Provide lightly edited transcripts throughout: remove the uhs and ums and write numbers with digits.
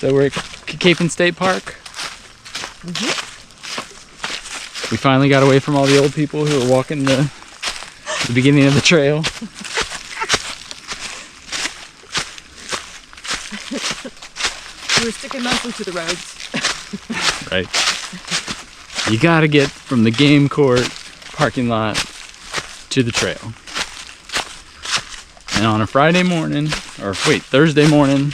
So we're at Cacapon State Park. We finally got away from all the old people who were walking the beginning of the trail. We were sticking mostly to the roads. Right. You gotta get from the game court parking lot to the trail. And on a Friday morning, or wait, Thursday morning,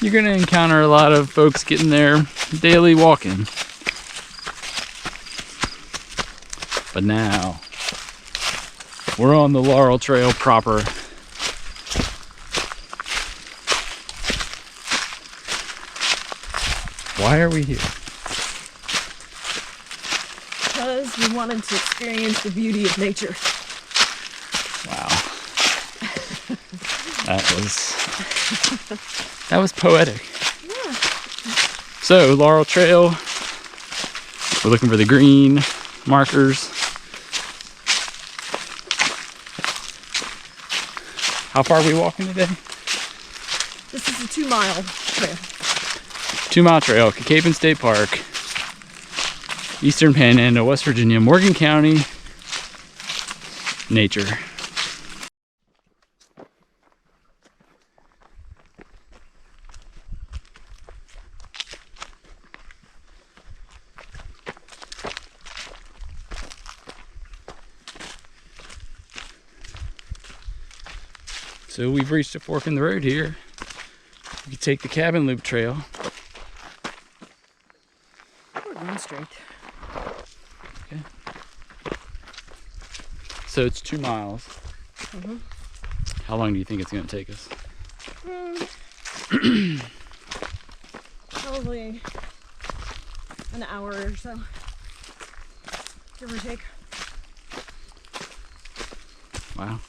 you're gonna encounter a lot of folks getting their daily walking. But now, we're on the Laurel Trail proper. Why are we here? Because we wanted to experience the beauty of nature. Wow. That was poetic. Yeah. So, Laurel Trail. We're looking for the green markers. How far are we walking today? This is a 2-mile trail. 2-mile trail, Cacapon State Park, Eastern Panhandle, West Virginia, Morgan County, nature. So we've reached a fork in the road here. We can take the Cabin Loop Trail. We're going straight. Okay. So it's 2 miles. How long do you think it's going to take us? Probably an hour or so, give or take. Wow.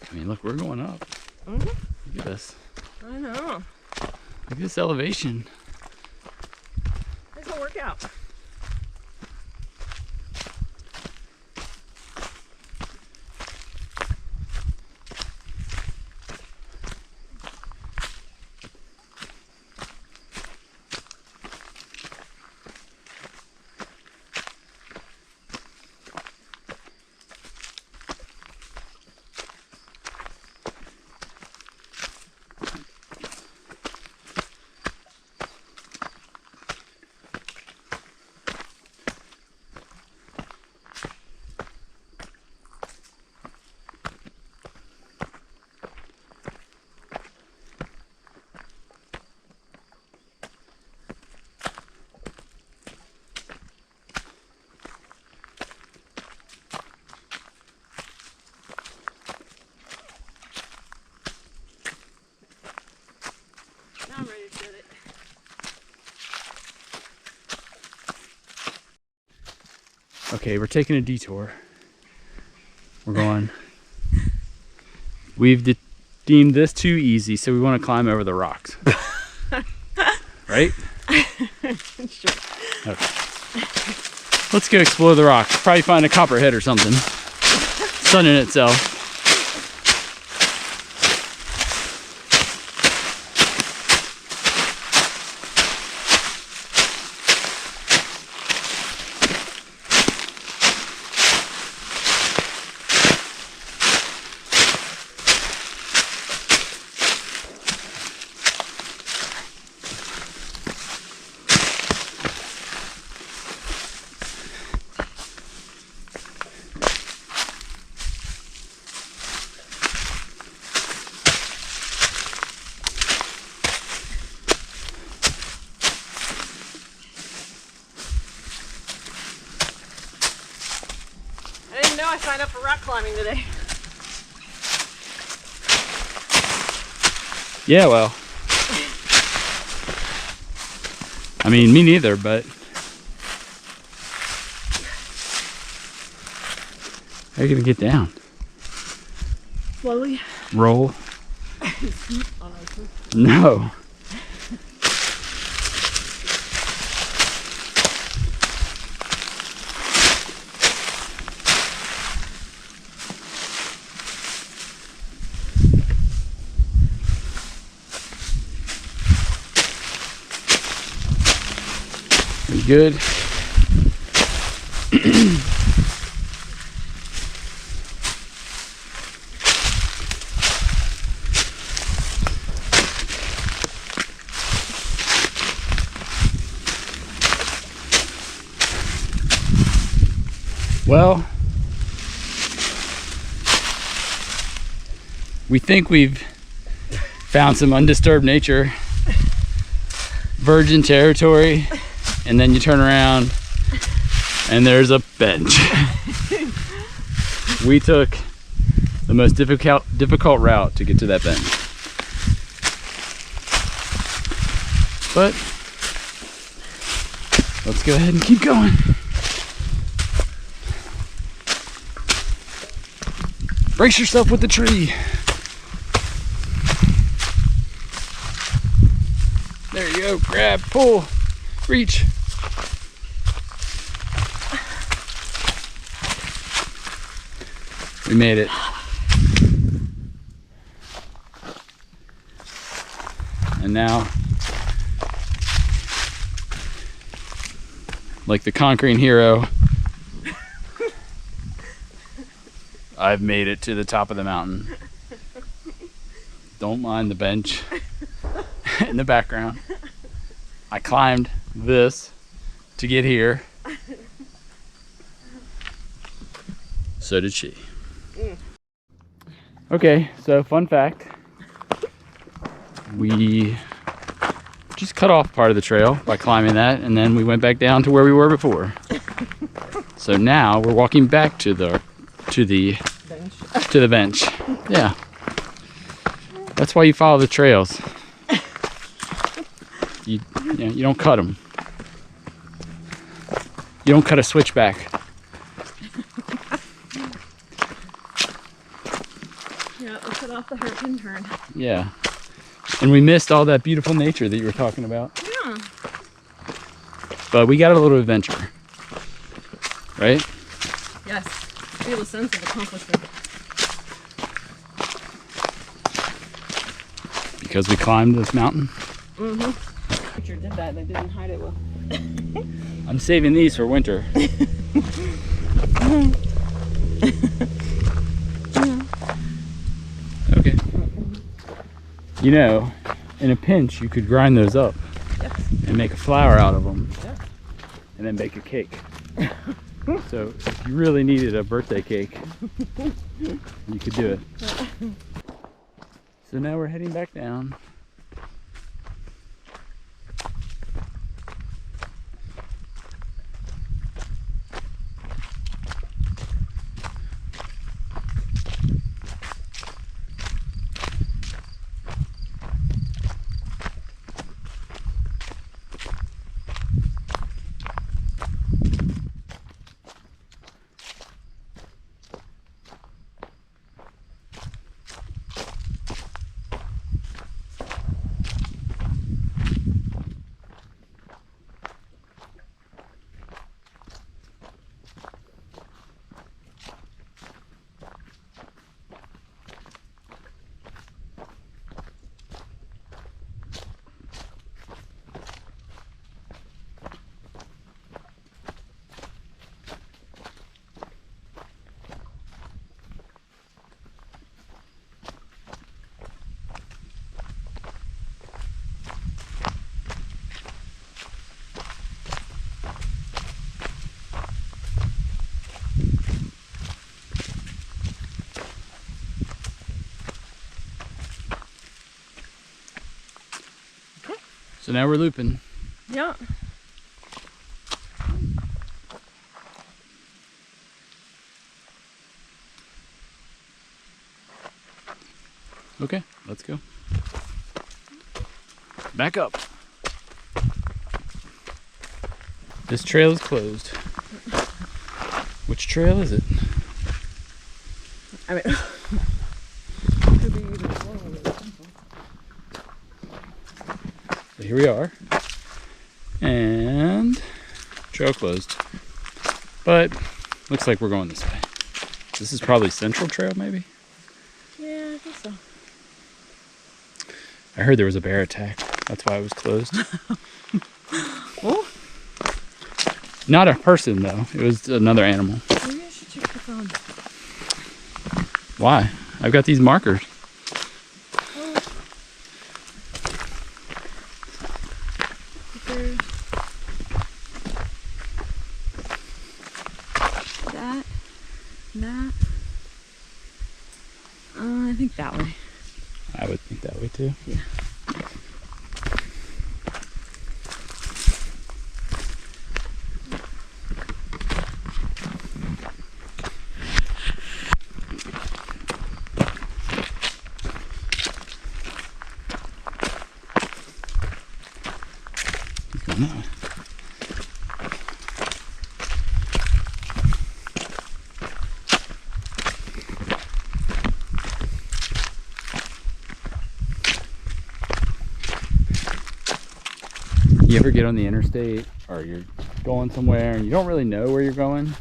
I mean, look, we're going up. Look at this. I know. Look at this elevation. This will work out. Now I'm ready to shoot it. Okay, we're taking a detour. We're going. We've deemed this too easy, so we want to climb over the rocks. Right? Sure. Okay. Let's go explore the rocks. Probably find a copperhead or something. Sunning itself. I signed up for rock climbing today. Yeah, well. I mean, me neither, but how are you gonna get down? Slowly. Roll. No. good? Well, we think we've found some undisturbed nature, virgin territory, and then you turn around and there's a bench. We took the most difficult route to get to that bench. But let's go ahead and keep going. Brace yourself with the tree. There you go. Grab, pull, reach. We made it. And now, like the conquering hero, I've made it to the top of the mountain. Don't mind the bench in the background. I climbed this to get here. So did she. Okay, so fun fact. We just cut off part of the trail by climbing that, and then we went back down to where we were before. So now we're walking back to the bench. Yeah. That's why you follow the trails. You don't cut them. You don't cut a switchback. Yeah, we cut off the hairpin turn. Yeah. And we missed all that beautiful nature that you were talking about. Yeah. But we got a little adventure. Right? Yes. I feel a sense of accomplishment. Because we climbed this mountain. Mm-hmm. Picture did that. They didn't hide it well. I'm saving these for winter. Okay. You know, in a pinch, you could grind those up. Yes. And make a flour out of them. Yeah. And then bake a cake. So if you really needed a birthday cake, you could do it. So now we're heading back down. So now we're looping. Yeah. Okay, let's go. Back up. This trail is closed. Which trail is it? I mean, could be either one or the other. So here we are. And trail closed. But looks like we're going this way. This is probably Central Trail, maybe? Yeah, I think so. I heard there was a bear attack. That's why it was closed. Oh, Not a person though. It was another animal. Maybe I should check the phone. Why? I've got these markers. Oh. There's that. That. I think that way. I would think that way too. Yeah. He's going that way. You ever get on the interstate or you're going somewhere and you don't really know where you're going,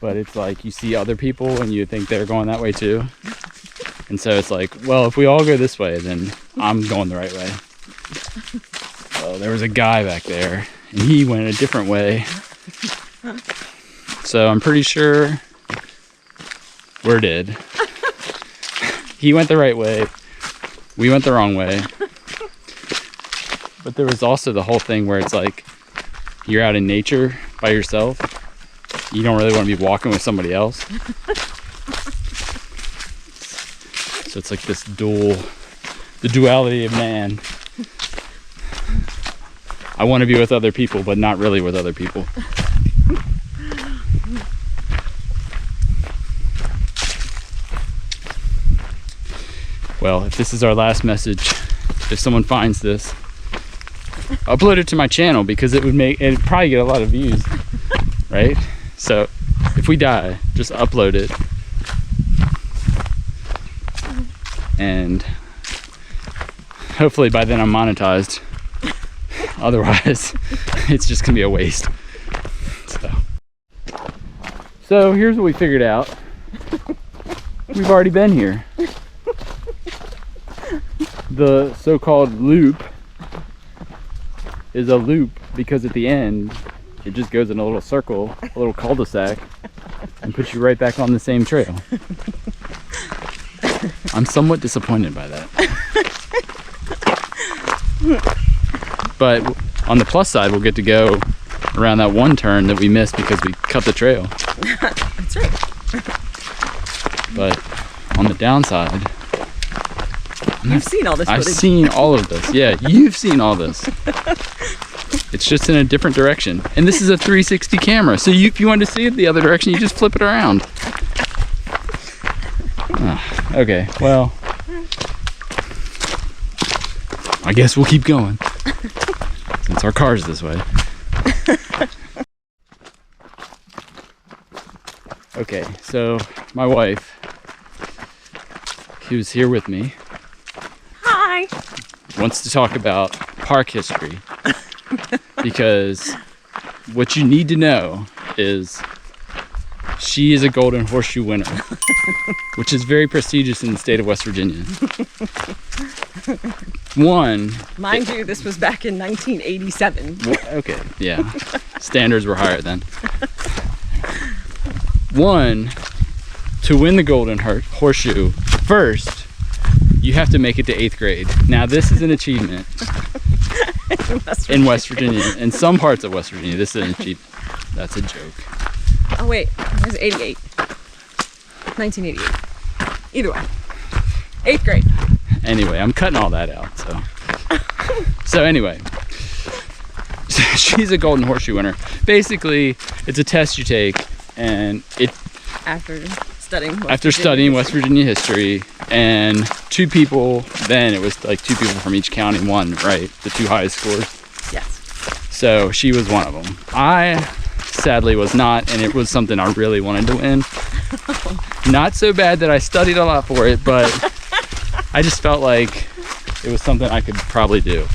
but it's like you see other people and you think they're going that way too, and so it's like, well, if we all go this way, then I'm going the right way. Well, there was a guy back there and he went a different way, so I'm pretty sure we're dead. He went the right way, we went the wrong way. But there was also the whole thing where it's like you're out in nature by yourself. You don't really want to be walking with somebody else. So it's like this the duality of man. I want to be with other people, but not really with other people. Well, if this is our last message, if someone finds this, upload it to my channel, because it'd probably get a lot of views, right? So if we die, just upload it, and hopefully by then I'm monetized. Otherwise it's just gonna be a waste. So here's what we figured out. We've already been here. The so-called loop is a loop because at the end it just goes in a little circle, a little cul-de-sac, and puts you right back on the same trail. I'm somewhat disappointed by that. But on the plus side, we'll get to go around that one turn that we missed because we cut the trail. That's right. But on the downside, you've seen all this footage. I've seen all of this. Yeah, you've seen all this. It's just in a different direction. And this is a 360 camera. So if you want to see it the other direction, you just flip it around. Okay, well, I guess we'll keep going since our car's this way. Okay, so my wife, who's here with me, hi, wants to talk about park history, because what you need to know is she is a Golden Horseshoe winner, which is very prestigious in the state of West Virginia. Mind you, this was back in 1987. Okay, yeah, standards were higher then. One, to win the Golden Horseshoe, first, you have to make it to 8th grade. Now, this is an achievement in West Virginia. In some parts of West Virginia, this is an achievement. That's a joke. Oh, wait, it was 88. 1988. Either way. 8th grade. Anyway, I'm cutting all that out, so anyway. She's a Golden Horseshoe winner. Basically, it's a test you take, and after studying West Virginia history, and two people, then it was like two people from each county won, right? The two highest scores. Yes. So she was one of them. I sadly was not, and it was something I really wanted to win. Not so bad that I studied a lot for it, but I just felt like it was something I could probably do.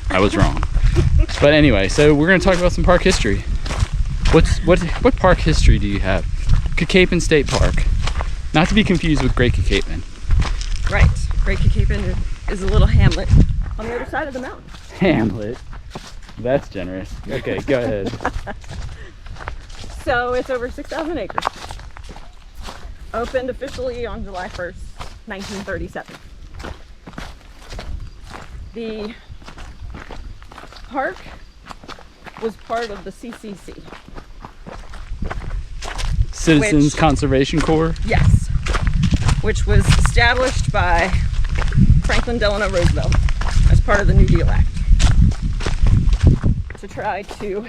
I was wrong. But anyway, so we're going to talk about some park history. What park history do you have? Cacapon State Park. Not to be confused with Great Cacapon. Right. Great Cacapon is a little hamlet on the other side of the mountain. Hamlet? That's generous. Okay, go ahead. So it's over 6,000 acres. Opened officially on July 1st, 1937. The park was part of the CCC. Citizens Conservation Corps? Yes. Which was established by Franklin Delano Roosevelt as part of the New Deal Act to try to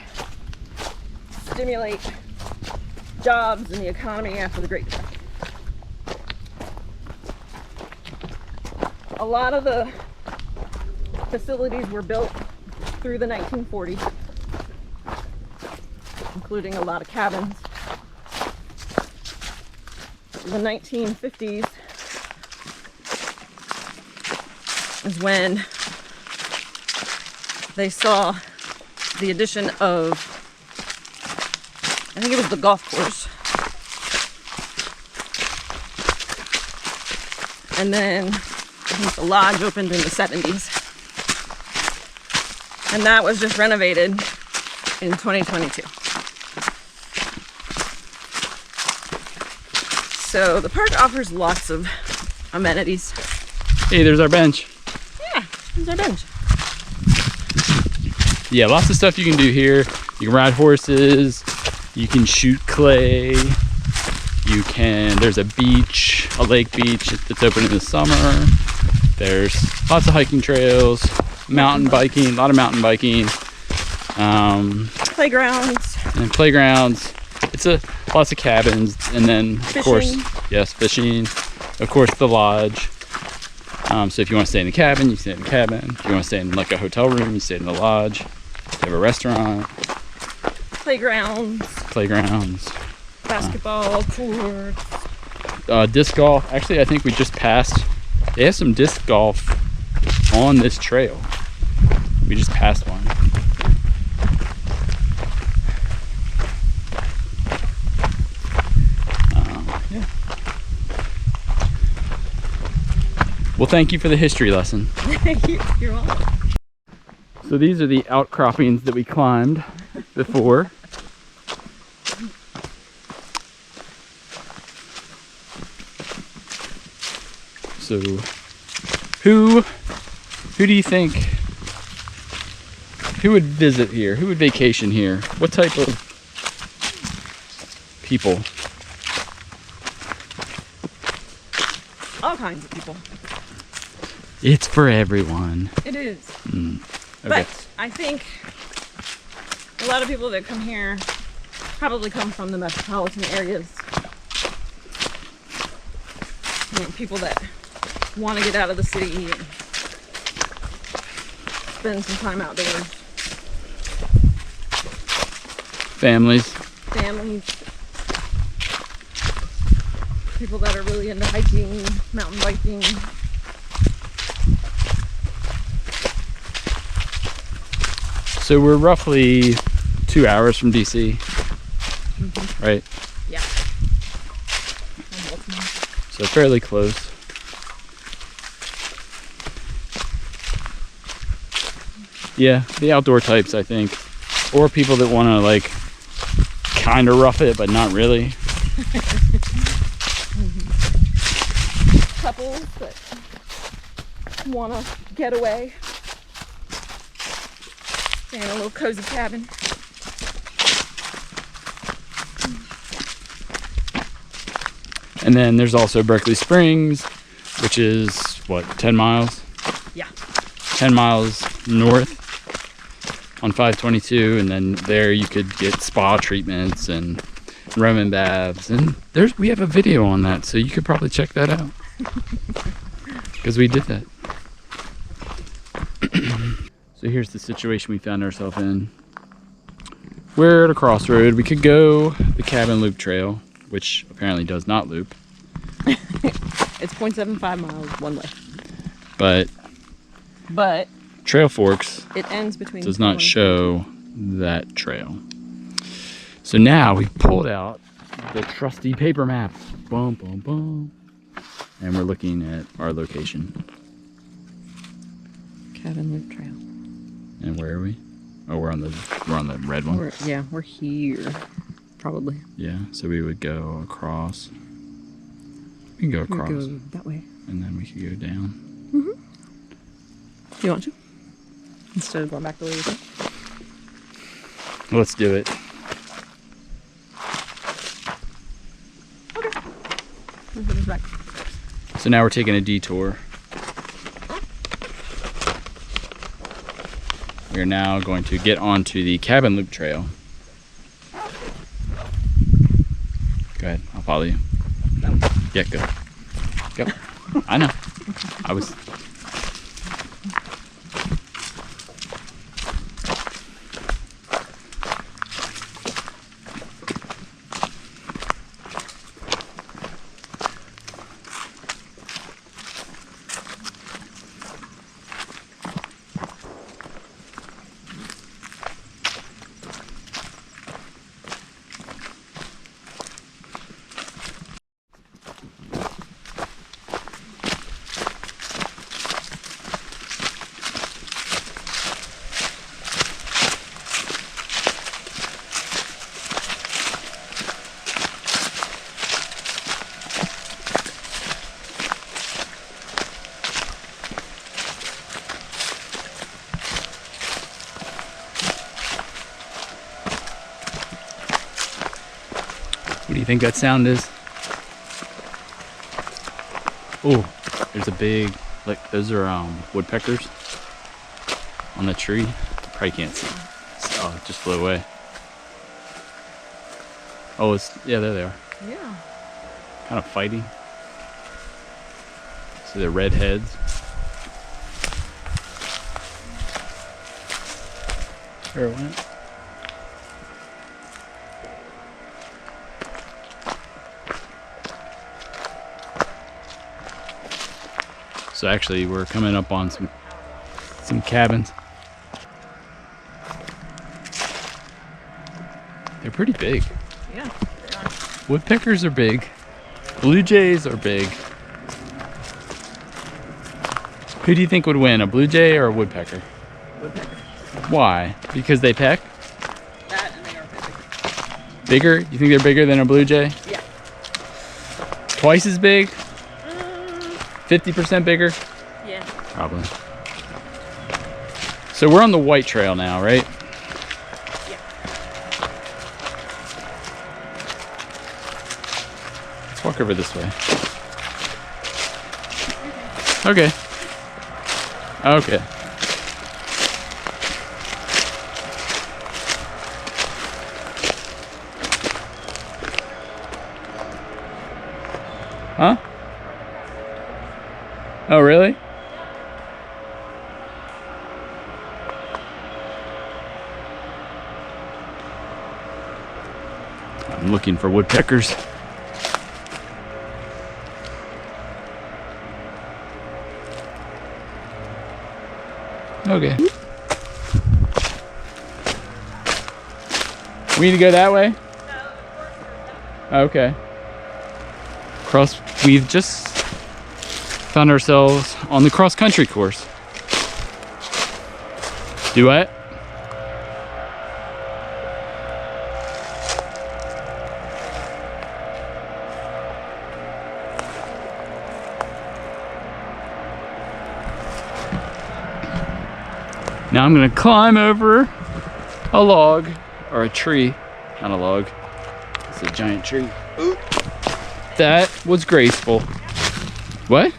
stimulate jobs in the economy after the Great Depression. A lot of the facilities were built through the 1940s, including a lot of cabins. The 1950s is when they saw the addition of, I think it was the golf course. And then I think the lodge opened in the 70s. And that was just renovated in 2022. So the park offers lots of amenities. Hey, there's our bench. Yeah, there's our bench. Yeah, lots of stuff you can do here. You can ride horses, you can shoot clay, there's a beach, a lake beach that's open in the summer. There's lots of hiking trails, mountain biking, a lot of mountain biking. Playgrounds. And playgrounds. It's lots of cabins, and then of Fishing. course, yes, fishing. Of course, the lodge. So if you want to stay in the cabin, you stay in the cabin. If you want to stay in like a hotel room, you stay in the lodge. They have a restaurant. Playgrounds. Basketball courts. Disc golf. Actually, I think we just passed. They have some disc golf on this trail. We just passed one. Yeah. Well, thank you for the history lesson. You're welcome. So these are the outcroppings that we climbed before. So who do you think, who would visit here? Who would vacation here? What type of people? All kinds of people. It's for everyone. It is. Okay. But I think a lot of people that come here probably come from the metropolitan areas. You know, people that want to get out of the city and spend some time outdoors. Families. People that are really into hiking, mountain biking. So we're roughly 2 hours from DC, right? Yeah. So fairly close. Yeah, the outdoor types, I think. Or people that want to like kind of rough it, but not really. Couples that want to get away. Stay in a little cozy cabin. And then there's also Berkeley Springs, which is what, 10 miles? Yeah. 10 miles north on 522, and then there you could get spa treatments and Roman baths, and we have a video on that, so you could probably check that out because we did that. So here's the situation we found ourselves in. We're at a crossroad. We could go the Cabin Loop Trail, which apparently does not loop. It's 0.75 miles one way. But Trail Trail Forks it ends between does not show that trail. So now we pulled out the trusty paper map. Boom, boom, boom. And we're looking at our location. Cabin Loop Trail. And where are we? Oh, we're on the red one. We're here. probably. Yeah, so we would go across. We can go across. Go that way. And then we could go down. Do you want to? Instead of going back the way you came? Let's do it. Okay. Let's put this back. So now we're taking a detour. We are now going to get onto the cabin loop trail. Go ahead, I'll follow you. No. Yeah, go. Go. I know. I was. What do you think that sound is? Oh, there's a big, like those are woodpeckers on the tree. You probably can't see. Oh, it just flew away. Oh, yeah, there they are. Yeah. Kind of fighting. So they're red heads. There it went. So actually we're coming up on some cabins. They're pretty big. Yeah, they are. Woodpeckers are big. Blue jays are big. Who do you think would win, a blue jay or a woodpecker? Woodpecker. Why? Because they peck? That and they are big. Bigger? You think they're bigger than a blue jay? Yeah. Twice as big? 50% bigger? Yeah. Probably. So we're on the white trail now, right? Yeah. Let's walk over this way. Okay. Okay. Huh? Oh, really? I'm looking for woodpeckers. Okay. We need to go that way? Okay. We've just found ourselves on the cross-country course. Do what? Now I'm gonna climb over a log, or a tree, not a log. It's a giant tree. Ooh. That was graceful. What?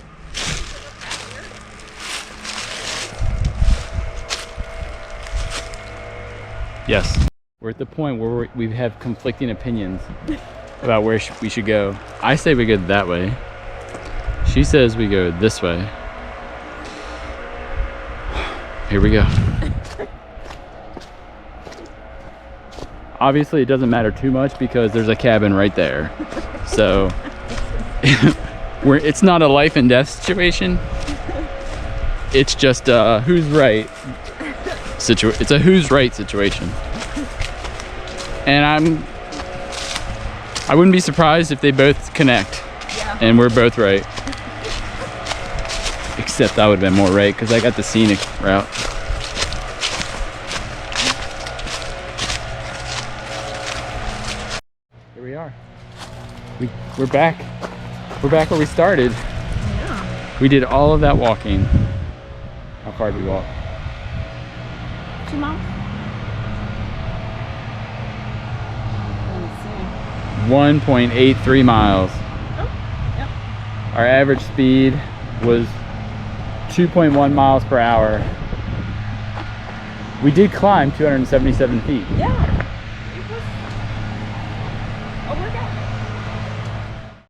Yes. We're at the point where we have conflicting opinions about where we should go. I say we go that way. She says we go this way. Here we go. Obviously it doesn't matter too much because there's a cabin right there. So it's not a life and death situation. It's just a who's right it's a who's right situation. And I wouldn't be surprised if they both connect. Yeah. And we're both right. Except I would have been more right because I got the scenic route. We're back where we started. Yeah. We did all of that walking. How far did we walk? 2 miles? 1.83 miles. Oh, yep. Our average speed was 2.1 miles per hour. We did climb 277 feet. Yeah.